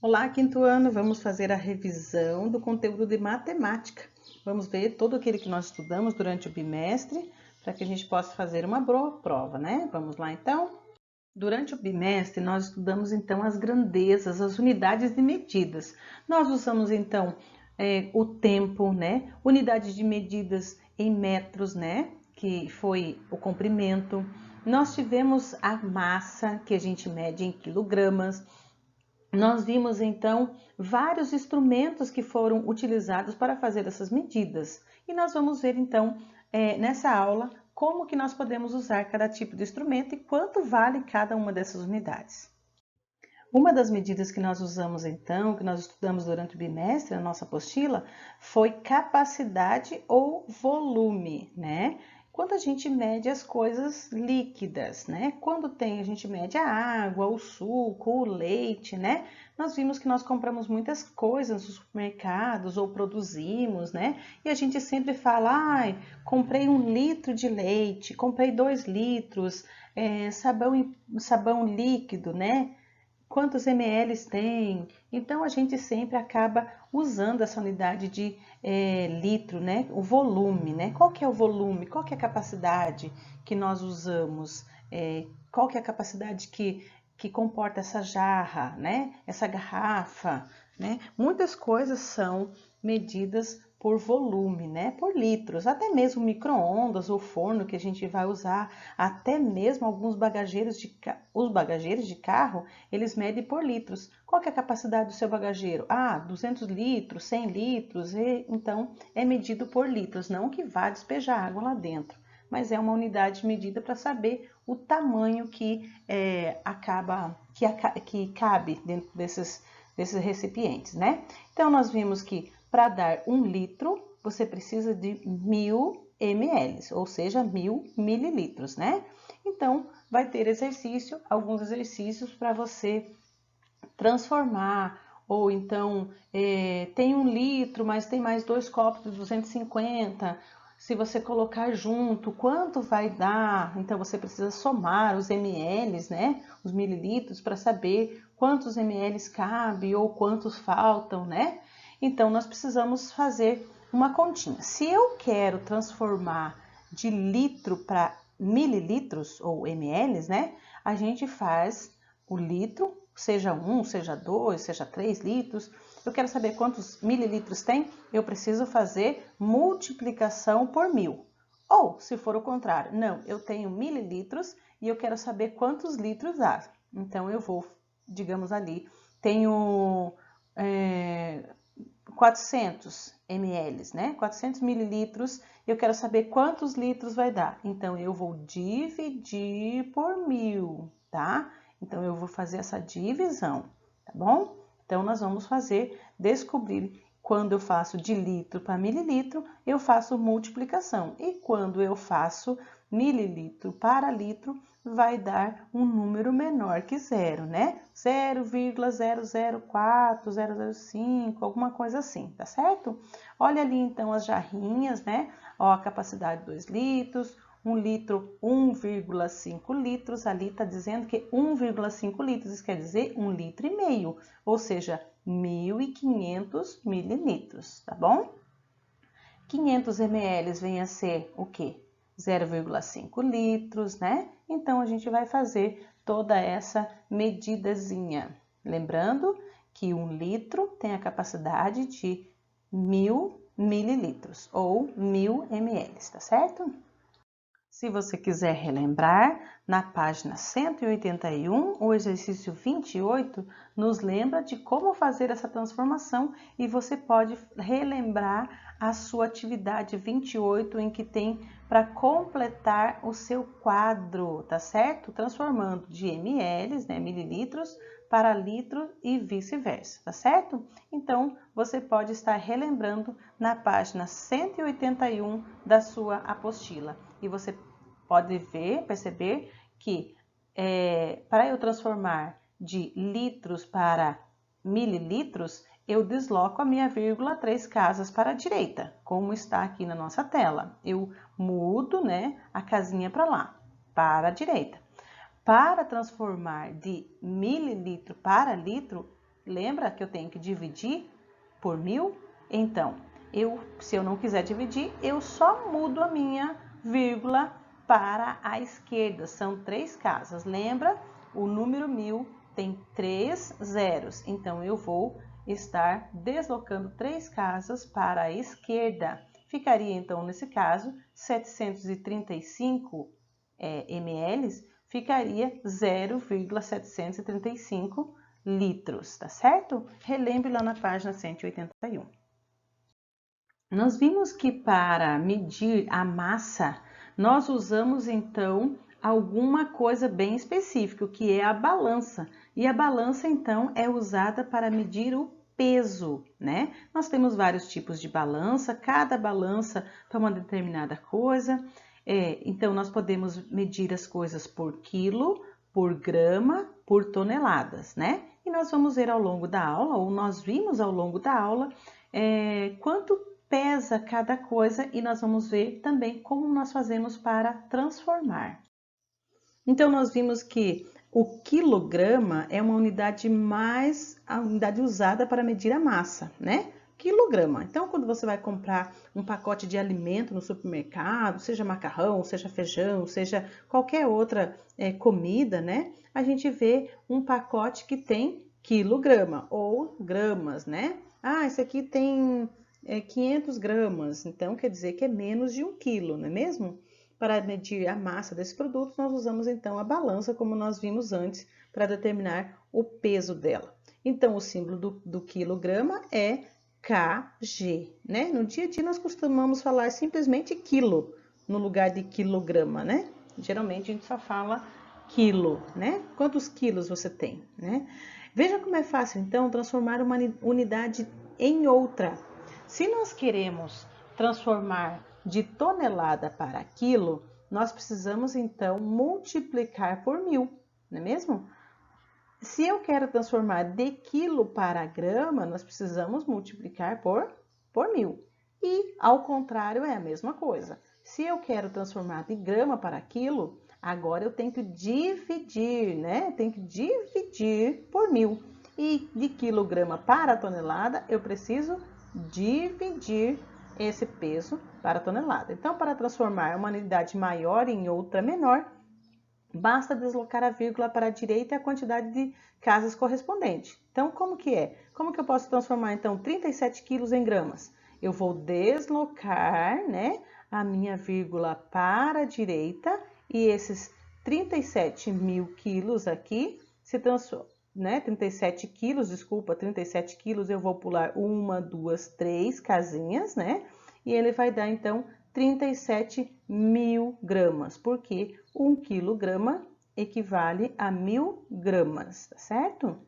Olá, quinto ano, vamos fazer a revisão do conteúdo de matemática. Vamos ver todo aquele que nós estudamos durante o bimestre, para que a gente possa fazer uma boa prova, né? Vamos lá, então? Durante o bimestre, nós estudamos, então, as grandezas, as unidades de medidas. Nós usamos, então, o tempo, né? Unidades de medidas em metros, né? Que foi o comprimento. Nós tivemos a massa, que a gente mede em quilogramas. Nós vimos então vários instrumentos que foram utilizados para fazer essas medidas e nós vamos ver então nessa aula como que nós podemos usar cada tipo de instrumento e quanto vale cada uma dessas unidades. Uma das medidas que nós usamos então, que nós estudamos durante o bimestre, na nossa apostila, foi capacidade ou volume, né? Quando a gente mede as coisas líquidas, né? A gente mede a água, o suco, o leite, né? Nós vimos que nós compramos muitas coisas nos supermercados ou produzimos, né? E a gente sempre fala, ai, comprei 1 litro de leite, comprei 2 litros, sabão líquido, né? Quantos ml tem? Então a gente sempre acaba usando essa unidade de litro, né? O volume, né? Qual que é o volume? Qual que é a capacidade que nós usamos? Qual que é a capacidade que comporta essa jarra, né? Essa garrafa, né? Muitas coisas são medidas por volume, né? Por litros, até mesmo micro-ondas ou forno que a gente vai usar, até mesmo alguns bagageiros os bagageiros de carro, eles medem por litros. Qual que é a capacidade do seu bagageiro? 200 litros, 100 litros, então é medido por litros, não que vá despejar água lá dentro, mas é uma unidade medida para saber o tamanho que que cabe dentro desses recipientes, né? Então nós vimos que para dar 1 litro, você precisa de 1000 ml, ou seja, 1000 mililitros, né? Então, vai ter alguns exercícios para você transformar, ou então tem 1 litro, mas tem mais 2 copos de 250. Se você colocar junto, quanto vai dar? Então você precisa somar os ml, né? Os mililitros para saber quantos ml cabe ou quantos faltam, né? Então nós precisamos fazer uma continha. Se eu quero transformar de litro para mililitros ou ml, né? A gente faz o litro, seja 1, seja 2, seja 3 litros. Eu quero saber quantos mililitros tem, eu preciso fazer multiplicação por 1000. Ou, se for o contrário, não, eu tenho mililitros e eu quero saber quantos litros há. Então, eu vou, digamos ali, tenho 400 ml, né? 400 mililitros, eu quero saber quantos litros vai dar. Então, eu vou dividir por 1000, tá? Então, eu vou fazer essa divisão, tá bom? Então, nós vamos descobrir quando eu faço de litro para mililitro, eu faço multiplicação. E quando eu faço mililitro para litro, vai dar um número menor que zero, né? 0,004, 005, alguma coisa assim, tá certo? Olha ali então as jarrinhas, né? Ó, a capacidade 2 litros, 1 litro, 1,5 litros, ali tá dizendo que 1,5 litros, isso quer dizer 1,5 litro, ou seja, 1.500 mililitros, tá bom? 500 ml vem a ser o quê? 0,5 litros, né? Então, a gente vai fazer toda essa medidazinha. Lembrando que 1 litro tem a capacidade de 1000 mililitros ou 1000 ml, tá certo? Se você quiser relembrar, na página 181, o exercício 28 nos lembra de como fazer essa transformação e você pode relembrar a sua atividade 28 em que tem para completar o seu quadro, tá certo? Transformando de ml, né, mililitros, para litro e vice-versa, tá certo? Então, você pode estar relembrando na página 181 da sua apostila. E você pode perceber que para eu transformar de litros para mililitros, eu desloco a minha vírgula 3 casas para a direita, como está aqui na nossa tela. Eu mudo, né, a casinha para lá, para a direita. Para transformar de mililitro para litro, Lembra que eu tenho que dividir por 1000? Então, se eu não quiser dividir, eu só mudo a minha vírgula para a esquerda. São 3 casas. Lembra? O número 1000 tem 3 zeros. Então, eu vou estar deslocando 3 casas para a esquerda. Ficaria, então, nesse caso, 735 ml, ficaria 0,735 litros, tá certo? Relembre lá na página 181. Nós vimos que para medir a massa, nós usamos então alguma coisa bem específica, que é a balança. E a balança então é usada para medir o peso, né? Nós temos vários tipos de balança, cada balança para uma determinada coisa. Então, nós podemos medir as coisas por quilo, por grama, por toneladas, né? E nós vamos ver ao longo da aula, ou nós vimos ao longo da aula, quanto pesa cada coisa e nós vamos ver também como nós fazemos para transformar. Então, nós vimos que o quilograma é uma unidade a unidade usada para medir a massa, né? Quilograma. Então, quando você vai comprar um pacote de alimento no supermercado, seja macarrão, seja feijão, seja qualquer outra comida, né? A gente vê um pacote que tem quilograma ou gramas, né? Ah, esse aqui tem 500 gramas, então quer dizer que é menos de 1 quilo, não é mesmo? Para medir a massa desse produto, nós usamos então a balança, como nós vimos antes, para determinar o peso dela. Então, o símbolo do quilograma é kg, né? No dia a dia nós costumamos falar simplesmente quilo, no lugar de quilograma, né? Geralmente a gente só fala quilo, né? Quantos quilos você tem, né? Veja como é fácil, então, transformar uma unidade em outra. Se nós queremos transformar de tonelada para quilo, nós precisamos, então, multiplicar por 1000, não é mesmo? Se eu quero transformar de quilo para grama, nós precisamos multiplicar por 1000. E, ao contrário, é a mesma coisa. Se eu quero transformar de grama para quilo, agora eu tenho que dividir, né? Tenho que dividir por 1000. E de quilograma para tonelada, eu preciso dividir esse peso para tonelada. Então, para transformar uma unidade maior em outra menor, basta deslocar a vírgula para a direita e a quantidade de casas correspondente. Então, como que é? Como que eu posso transformar, então, 37 quilos em gramas? Eu vou deslocar, né, a minha vírgula para a direita e esses 37.000 quilos aqui se transformam, né, 37 quilos, eu vou pular 1, 2, 3 casinhas, né, e ele vai dar, então, 37.000 gramas, porque 1 quilograma equivale a 1000 gramas, tá certo?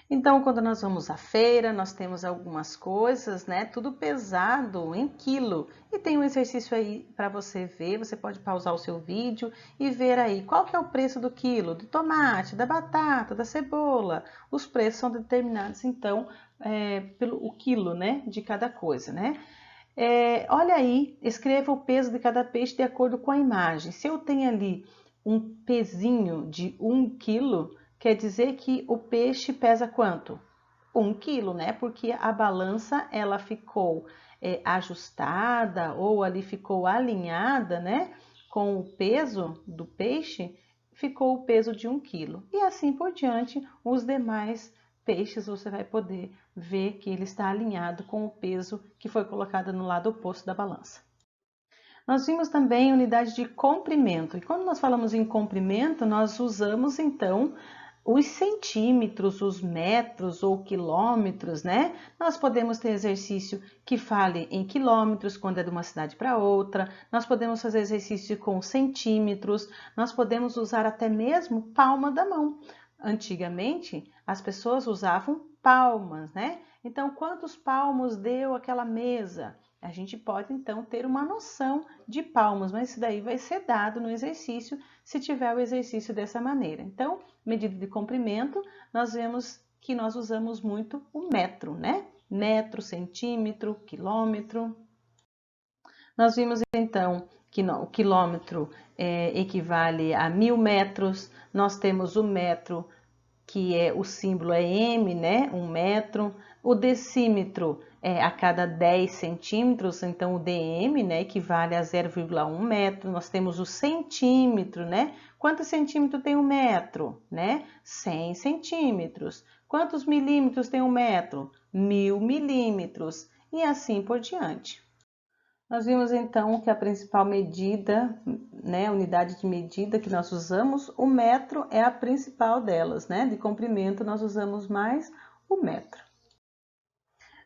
Então, quando nós vamos à feira, nós temos algumas coisas, né? Tudo pesado em quilo. E tem um exercício aí para você ver, você pode pausar o seu vídeo e ver aí qual que é o preço do quilo, do tomate, da batata, da cebola. Os preços são determinados, então, pelo quilo, né? De cada coisa, né? Olha aí, escreva o peso de cada peixe de acordo com a imagem. Se eu tenho ali um pezinho de 1 quilo, quer dizer que o peixe pesa quanto? 1 quilo, né? Porque a balança ela ficou ajustada ou ali ficou alinhada, né? Com o peso do peixe, ficou o peso de 1 quilo. E assim por diante, os demais peixes você vai poder ver que ele está alinhado com o peso que foi colocado no lado oposto da balança. Nós vimos também unidade de comprimento. E quando nós falamos em comprimento, nós usamos então os centímetros, os metros ou quilômetros, né? Nós podemos ter exercício que fale em quilômetros quando é de uma cidade para outra. Nós podemos fazer exercício com centímetros. Nós podemos usar até mesmo palma da mão. Antigamente, as pessoas usavam palmas, né? Então, quantos palmos deu aquela mesa? A gente pode, então, ter uma noção de palmos, mas isso daí vai ser dado no exercício, se tiver o exercício dessa maneira. Então, medida de comprimento, nós vemos que nós usamos muito o metro, né? Metro, centímetro, quilômetro. Nós vimos, então, que o quilômetro equivale a 1000 metros, nós temos o metro que o símbolo é M, né? 1 metro. O decímetro é a cada 10 centímetros, então o dm, né, equivale a 0,1 metro. Nós temos o centímetro, né? Quantos centímetros tem um metro, né? 100 centímetros. Quantos milímetros tem um metro? 1000 milímetros. E assim por diante. Nós vimos então que a principal medida, né, unidade de medida que nós usamos, o metro é a principal delas, né? De comprimento nós usamos mais o metro.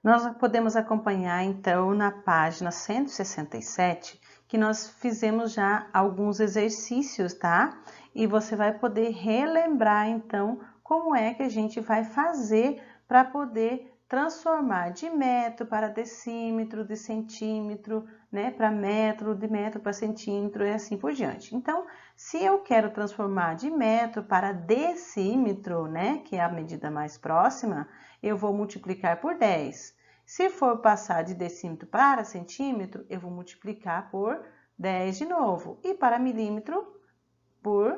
Nós podemos acompanhar então na página 167 que nós fizemos já alguns exercícios, tá? E você vai poder relembrar então como é que a gente vai fazer para poder transformar de metro para decímetro, de centímetro, né, para metro, de metro para centímetro e assim por diante. Então, se eu quero transformar de metro para decímetro, né, que é a medida mais próxima, eu vou multiplicar por 10. Se for passar de decímetro para centímetro, eu vou multiplicar por 10 de novo. E para milímetro, por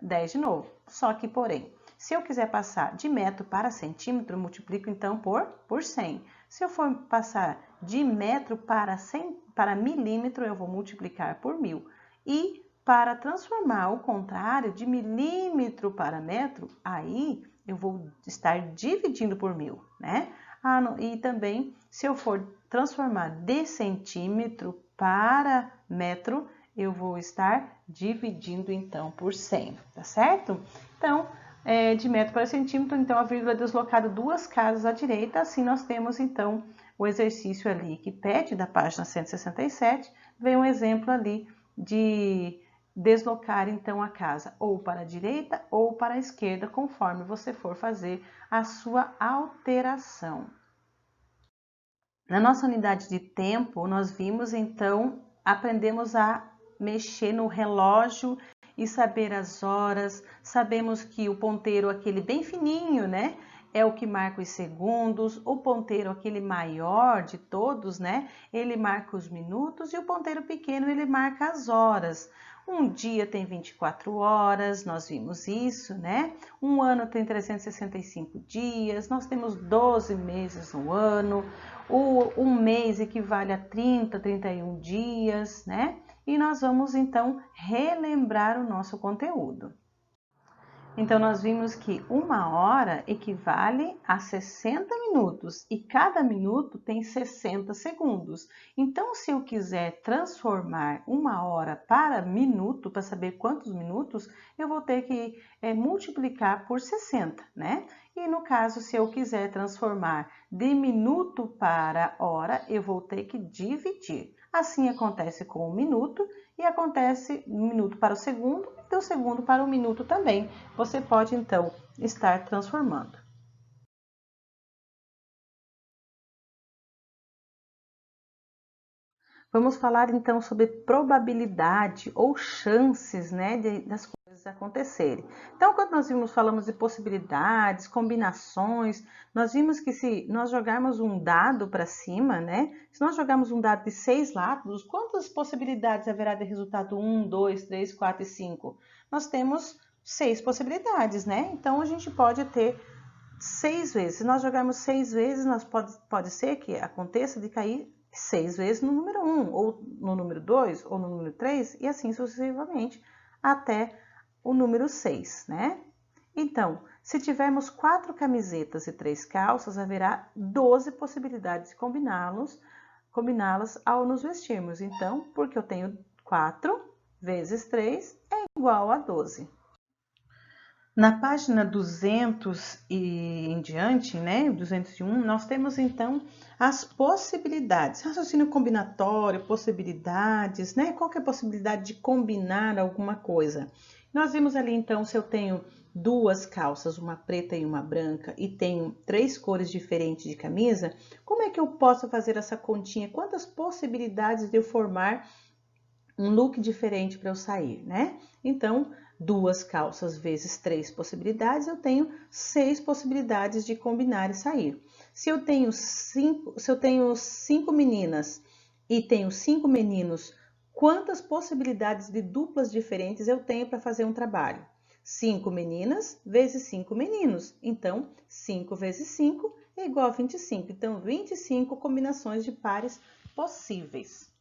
10 de novo. Só que, porém, se eu quiser passar de metro para centímetro, eu multiplico então por 100. Se eu for passar de metro para milímetro, eu vou multiplicar por 1000. E para transformar o contrário, de milímetro para metro, aí eu vou estar dividindo por 1000, né? E também, se eu for transformar de centímetro para metro, eu vou estar dividindo então por 100, tá certo? Então, de metro para centímetro, então a vírgula é deslocada 2 casas à direita, assim nós temos então o exercício ali que pede da página 167, vem um exemplo ali de deslocar então a casa ou para a direita ou para a esquerda, conforme você for fazer a sua alteração. Na nossa unidade de tempo, nós vimos então, aprendemos a mexer no relógio e saber as horas. Sabemos que o ponteiro, aquele bem fininho, né, é o que marca os segundos. O ponteiro, aquele maior de todos, né, ele marca os minutos, e o ponteiro pequeno, ele marca as horas. Um dia tem 24 horas, nós vimos isso, né? Um ano tem 365 dias, nós temos 12 meses no ano. Um mês equivale a 30, 31 dias, né? E nós vamos então relembrar o nosso conteúdo. Então, nós vimos que 1 hora equivale a 60 minutos e cada minuto tem 60 segundos. Então, se eu quiser transformar 1 hora para minuto, para saber quantos minutos, eu vou ter que multiplicar por 60, né? E no caso, se eu quiser transformar de minuto para hora, eu vou ter que dividir. Assim acontece com o minuto e acontece um minuto para o segundo e do segundo para o minuto também. Você pode então estar transformando. Vamos falar então sobre probabilidade ou chances, né, das coisas acontecerem. Então, quando falamos de possibilidades, combinações, nós vimos que se nós jogarmos um dado para cima, né, se nós jogarmos um dado de 6 lados, quantas possibilidades haverá de resultado 1, 2, 3, 4 e 5? Nós temos 6 possibilidades, né? Então, a gente pode ter 6 vezes. Se nós jogarmos 6 vezes, pode ser que aconteça de cair 6 vezes no número 1, ou no número 2, ou no número 3, e assim sucessivamente até o número 6, né? Então, se tivermos 4 camisetas e 3 calças, haverá 12 possibilidades de combiná-las ao nos vestirmos. Então, porque eu tenho 4 vezes 3 é igual a 12. Na página 200 e em diante, né, 201, nós temos então as possibilidades, raciocínio combinatório, possibilidades, né, qual que é a possibilidade de combinar alguma coisa. Nós vimos ali então, se eu tenho 2 calças, uma preta e uma branca, e tenho 3 cores diferentes de camisa, como é que eu posso fazer essa continha? Quantas possibilidades de eu formar um look diferente para eu sair, né? Então, 2 calças vezes 3 possibilidades, eu tenho 6 possibilidades de combinar e sair. Se eu tenho 5 meninas e tenho 5 meninos, quantas possibilidades de duplas diferentes eu tenho para fazer um trabalho? 5 meninas vezes 5 meninos. Então, 5 vezes 5 é igual a 25. Então, 25 combinações de pares possíveis.